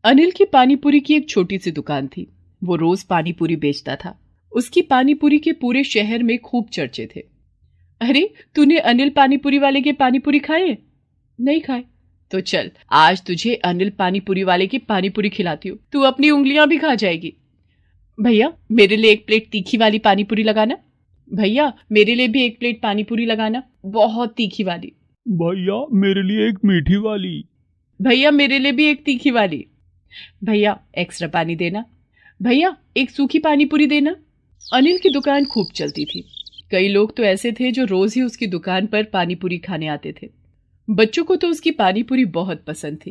अनिल की पानीपुरी की एक छोटी सी दुकान थी। वो रोज पानीपुरी बेचता था। उसकी पानीपुरी के पूरे शहर में खूब चर्चे थे। अरे, तूने अनिल पानीपुरी वाले के पानीपुरी खाए? नहीं खाए? तो चल, आज तुझे अनिल पानीपुरी वाले की पानीपुरी खिलाती हूँ। तू अपनी उंगलियां भी खा जाएगी। भैया, मेरे लिए एक प्लेट तीखी वाली पानीपुरी लगाना। भैया, मेरे लिए भी एक प्लेट पानीपुरी लगाना, बहुत तीखी वाली। भैया, मेरे लिए एक मीठी वाली। भैया, मेरे लिए भी एक तीखी वाली। भैया, एक्स्ट्रा पानी देना। भैया, एक सूखी पानीपुरी देना। अनिल की दुकान खूब चलती थी। कई लोग तो ऐसे थे जो रोज ही उसकी दुकान पर पानीपुरी खाने आते थे। बच्चों को तो उसकी पानीपुरी बहुत पसंद थी।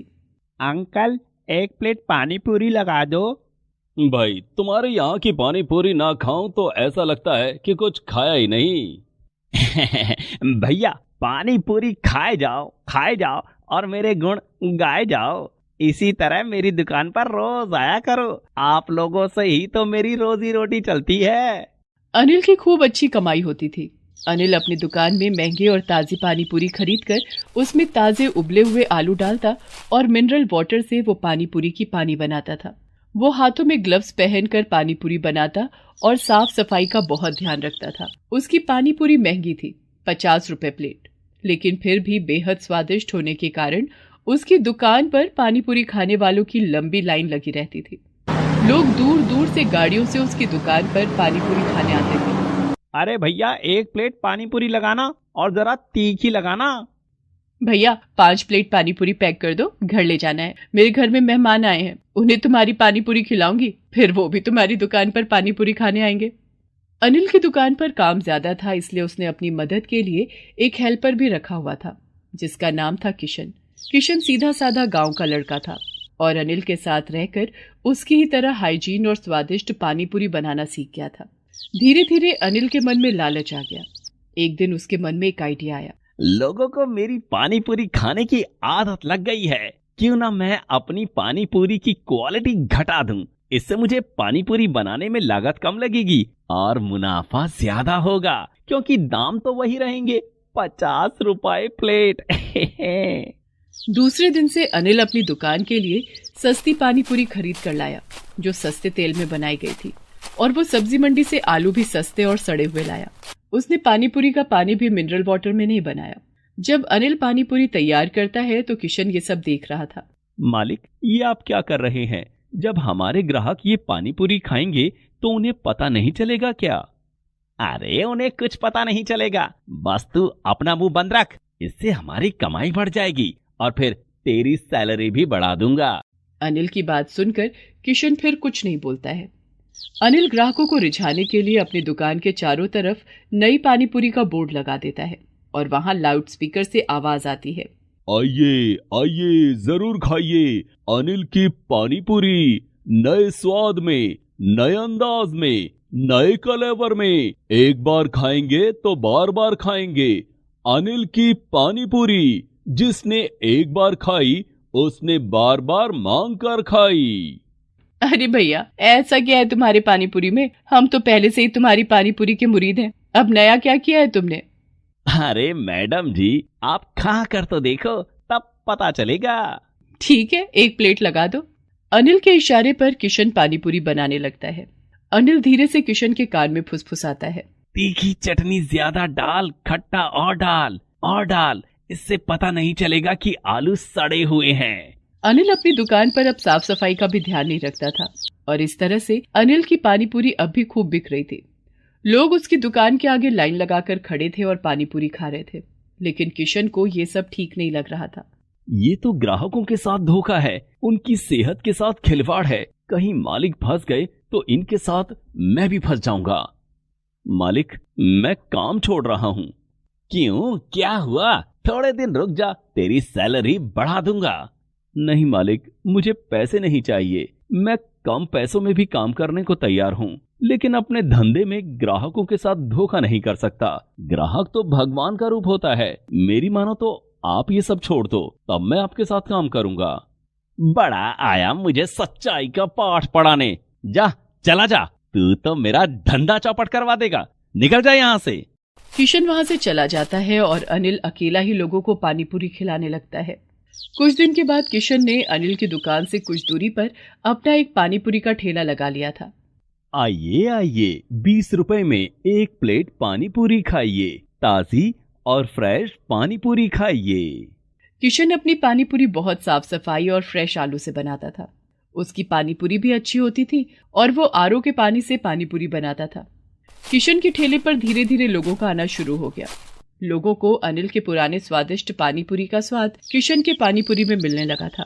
अंकल, एक प्लेट पानी पूरी लगा दो। भाई, तुम्हारे यहाँ की पानी पूरी ना खाऊं तो ऐसा लगता है कि कुछ खाया ही नहीं। भैया, पानी पूरी खाए जाओ और मेरे गुण गाए जाओ। इसी तरह मेरी दुकान पर रोज आया करो। आप लोगों से ही तो मेरी रोजी रोटी चलती है। अनिल की खूब अच्छी कमाई होती थी। अनिल अपनी दुकान में महंगे और ताजी पानीपुरी खरीद कर उसमें ताजे उबले हुए आलू डालता और मिनरल वाटर से वो पानीपुरी की पानी बनाता था। वो हाथों में ग्लव्स पहनकर पानीपुरी बनाता और साफ सफाई का बहुत ध्यान रखता था। उसकी पानीपुरी महंगी थी, 50 रुपए प्लेट, लेकिन फिर भी बेहद स्वादिष्ट होने के कारण उसकी दुकान पर पानीपुरी खाने वालों की लंबी लाइन लगी रहती थी। लोग दूर दूर से गाड़ियों से उसकी दुकान पर पानीपुरी खाने आते थे। अरे भैया, एक प्लेट पानी पूरी लगाना और जरा तीखी लगाना। भैया, 5 प्लेट पानीपुरी पैक कर दो, घर ले जाना है। मेरे घर में मेहमान आए हैं, उन्हें तुम्हारी पानीपुरी खिलाऊंगी, फिर वो भी तुम्हारी दुकान पर पानीपुरी खाने आएंगे। अनिल की दुकान पर काम ज्यादा था, इसलिए उसने अपनी मदद के लिए एक हेल्पर भी रखा हुआ था, जिसका नाम था किशन। किशन सीधा साधा गांव का लड़का था और अनिल के साथ रहकर उसकी ही तरह हाइजीन और स्वादिष्ट पानीपुरी बनाना सीख गया था। धीरे धीरे अनिल के मन में लालच आ गया। एक दिन उसके मन में एक आइडिया आया। लोगों को मेरी पानी पूरी खाने की आदत लग गई है, क्यों ना मैं अपनी पानी पूरी की क्वालिटी घटा दूं। इससे मुझे पानी पूरी बनाने में लागत कम लगेगी और मुनाफा ज्यादा होगा, क्योंकि दाम तो वही रहेंगे, 50 रुपए प्लेट। दूसरे दिन से अनिल अपनी दुकान के लिए सस्ती पानीपुरी खरीद कर लाया, जो सस्ते तेल में बनाई गई थी, और वो सब्जी मंडी से आलू भी सस्ते और सड़े हुए लाया। उसने पानीपुरी का पानी भी मिनरल वाटर में नहीं बनाया। जब अनिल पानीपुरी तैयार करता है तो किशन ये सब देख रहा था। मालिक, ये आप क्या कर रहे हैं? जब हमारे ग्राहक ये पानीपुरी खाएंगे तो उन्हें पता नहीं चलेगा क्या? अरे, उन्हें कुछ पता नहीं चलेगा, बस तू अपना मुंह बंद रख। इससे हमारी कमाई बढ़ जाएगी और फिर तेरी सैलरी भी बढ़ा दूंगा। अनिल की बात सुनकर किशन फिर कुछ नहीं बोलता है। अनिल ग्राहकों को रिझाने के लिए अपनी दुकान के चारों तरफ नई पानीपुरी का बोर्ड लगा देता है और वहां लाउड स्पीकर से आवाज आती है, आइए आइए, जरूर खाइए अनिल की पानीपुरी, नए स्वाद में, नए अंदाज में, नए कलेवर में। एक बार खाएंगे तो बार बार खाएंगे। अनिल की पानीपुरी, जिसने एक बार खाई उसने बार बार मांग कर खाई। अरे भैया, ऐसा क्या है तुम्हारे पानीपुरी में? हम तो पहले से ही तुम्हारी पानीपुरी के मुरीद हैं, अब नया क्या किया है तुमने? अरे मैडम जी, आप खा कर तो देखो, तब पता चलेगा। ठीक है, एक प्लेट लगा दो। अनिल के इशारे पर किशन पानीपुरी बनाने लगता है। अनिल धीरे से किशन के कान में फुसफुसाता है, तीखी चटनी ज्यादा डाल, खट्टा और डाल, इससे पता नहीं चलेगा कि आलू सड़े हुए हैं। अनिल अपनी दुकान पर अब साफ सफाई का भी ध्यान नहीं रखता था और इस तरह से अनिल की पानीपुरी अब भी खूब बिक रही थी। लोग उसकी दुकान के आगे लाइन लगाकर खड़े थे और पानीपुरी खा रहे थे, लेकिन किशन को ये सब ठीक नहीं लग रहा था। ये तो ग्राहकों के साथ धोखा है, उनकी सेहत के साथ खिलवाड़ है। कहीं मालिक फंस गए तो इनके साथ मैं भी फंस जाऊंगा। मालिक, मैं काम छोड़ रहा हूँ। क्यों, क्या हुआ? थोड़े दिन रुक जा, तेरी सैलरी बढ़ा दूंगा। नहीं मालिक, मुझे पैसे नहीं चाहिए। मैं कम पैसों में भी काम करने को तैयार हूँ, लेकिन अपने धंधे में ग्राहकों के साथ धोखा नहीं कर सकता। ग्राहक तो भगवान का रूप होता है। मेरी मानो तो आप ये सब छोड़ दो, तब मैं आपके साथ काम करूंगा। बड़ा आया मुझे सच्चाई का पाठ पढ़ाने। जा, चला जा, तू तो मेरा धंधा चौपट करवा देगा। निकल जा यहाँ से। किशन वहां से चला जाता है और अनिल अकेला ही लोगों को पानीपुरी खिलाने लगता है। कुछ दिन के बाद किशन ने अनिल की दुकान से कुछ दूरी पर अपना एक पानीपुरी का ठेला लगा लिया था। आइए आइए, 20 रुपए में एक प्लेट पानी पूरी खाइए, ताजी और फ्रेश पानी पूरी खाइए। किशन अपनी पानीपुरी बहुत साफ सफाई और फ्रेश आलू से बनाता था। उसकी पानीपुरी भी अच्छी होती थी और वो आरओ के पानी से पानीपुरी बनाता था। किशन के ठेले पर धीरे धीरे लोगों का आना शुरू हो गया। लोगों को अनिल के पुराने स्वादिष्ट पानीपुरी का स्वाद किशन के पानीपुरी में मिलने लगा था।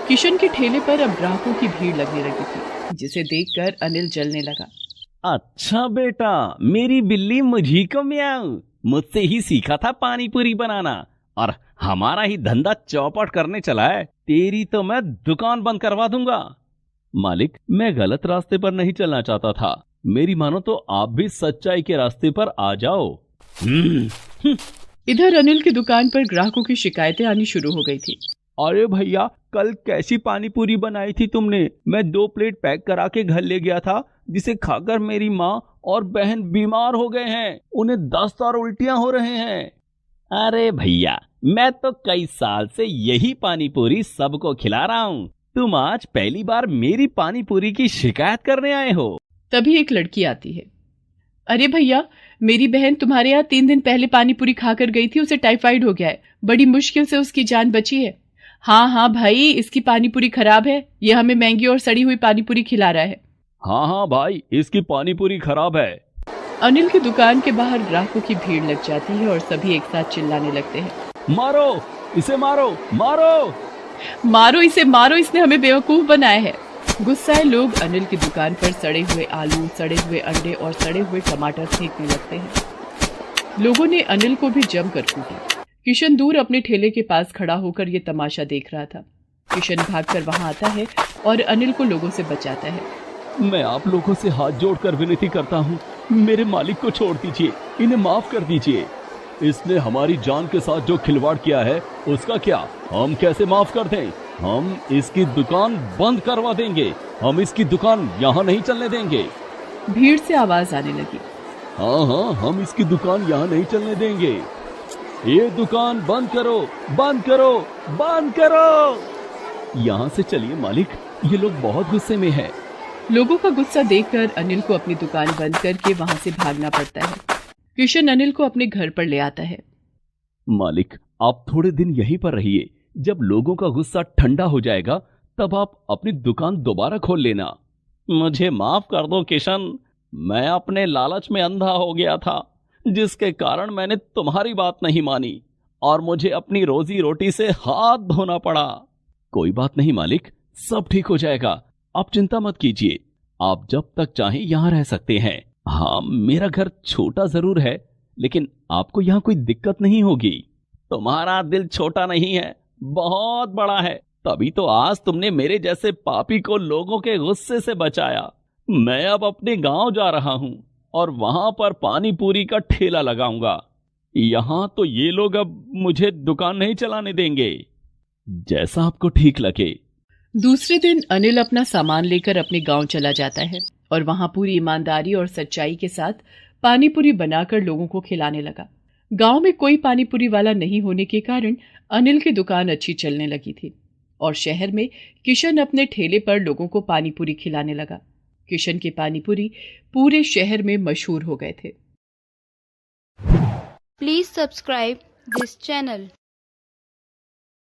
किशन के ठेले पर अब ग्राहकों की भीड़ लगने लगी थी, जिसे देखकर अनिल जलने लगा। अच्छा बेटा, मेरी बिल्ली मुझी को म्याऊं, मुझसे ही सीखा था पानीपुरी बनाना और हमारा ही धंधा चौपट करने चला है। तेरी तो मैं दुकान बंद करवा दूंगा। मालिक, मैं गलत रास्ते पर नहीं चलना चाहता था। मेरी मानो तो आप भी सच्चाई के रास्ते पर आ जाओ। इधर अनिल की दुकान पर ग्राहकों की शिकायतें आनी शुरू हो गई थी। अरे भैया, कल कैसी पानी पूरी बनाई थी तुमने? मैं 2 प्लेट पैक करा के घर ले गया था, जिसे खाकर मेरी माँ और बहन बीमार हो गए हैं। उन्हें दस्त और उल्टियां हो रहे हैं। अरे भैया, मैं तो कई साल से यही पानी पूरी सबको खिला रहा हूँ। तुम आज पहली बार मेरी पानी पूरी की शिकायत करने आए हो? तभी एक लड़की आती है। अरे भैया, मेरी बहन तुम्हारे यहाँ 3 दिन पहले पानीपुरी खाकर गई थी, उसे टाइफाइड हो गया है। बड़ी मुश्किल से उसकी जान बची है। हाँ भाई, इसकी पानीपुरी खराब है। ये हमें महंगी और सड़ी हुई पानीपुरी खिला रहा है। हाँ भाई, इसकी पानी पूरी खराब है। अनिल की दुकान के बाहर ग्राहकों की भीड़ लग जाती है और सभी एक साथ चिल्लाने लगते हैं। मारो इसे, मारो मारो मारो इसे, मारो, इसने हमें बेवकूफ बनाया है। गुस्साए लोग अनिल की दुकान पर सड़े हुए आलू, सड़े हुए अंडे और सड़े हुए टमाटर फेंकने लगते हैं। लोगों ने अनिल को भी जमकर कूटा। किशन दूर अपने ठेले के पास खड़ा होकर ये तमाशा देख रहा था। किशन भागकर वहां आता है और अनिल को लोगों से बचाता है। मैं आप लोगों से हाथ जोड़कर विनती करता हूँ, मेरे मालिक को छोड़ दीजिए, इन्हें माफ कर दीजिए। इसने हमारी जान के साथ जो खिलवाड़ किया है, उसका क्या हम कैसे माफ कर दें? हम इसकी दुकान बंद करवा देंगे। हम इसकी दुकान यहाँ नहीं चलने देंगे। भीड़ से आवाज आने लगी। हाँ, हम इसकी दुकान यहाँ नहीं चलने देंगे। ये दुकान बंद करो, बंद करो, बंद करो। यहाँ से चलिए मालिक, ये लोग बहुत गुस्से में हैं। लोगों का गुस्सा देखकर अनिल को अपनी दुकान बंद करके वहां से भागना पड़ता है। किशन अनिल को अपने घर पर ले आता है। मालिक, आप थोड़े दिन यहीं पर रहिए। जब लोगों का गुस्सा ठंडा हो जाएगा, तब आप अपनी दुकान दोबारा खोल लेना। मुझे माफ कर दो किशन, मैं अपने लालच में अंधा हो गया था, जिसके कारण मैंने तुम्हारी बात नहीं मानी और मुझे अपनी रोजी रोटी से हाथ धोना पड़ा। कोई बात नहीं मालिक, सब ठीक हो जाएगा। आप चिंता मत कीजिए। आप जब तक चाहें यहाँ रह सकते हैं। हाँ, मेरा घर छोटा जरूर है, लेकिन आपको यहाँ कोई दिक्कत नहीं होगी। तुम्हारा दिल छोटा नहीं है, बहुत बड़ा है। तभी तो आज तुमने मेरे जैसे पापी को लोगों के गुस्से से बचाया। मैं अब अपने गांव जा रहा हूं और वहां पर पानी पूरी का ठेला लगाऊंगा। यहां तो ये लोग अब मुझे दुकान नहीं चलाने देंगे। जैसा आपको ठीक लगे। दूसरे दिन अनिल अपना सामान लेकर अपने गांव चला जाता है और वहां पूरी ईमानदारी और सच्चाई के साथ पानीपुरी बनाकर लोगों को खिलाने लगा। गांव में कोई पानीपुरी वाला नहीं होने के कारण अनिल की दुकान अच्छी चलने लगी थी और शहर में किशन अपने ठेले पर लोगों को पानीपुरी खिलाने लगा। किशन की पानीपुरी पूरे शहर में मशहूर हो गए थे। Please subscribe this channel.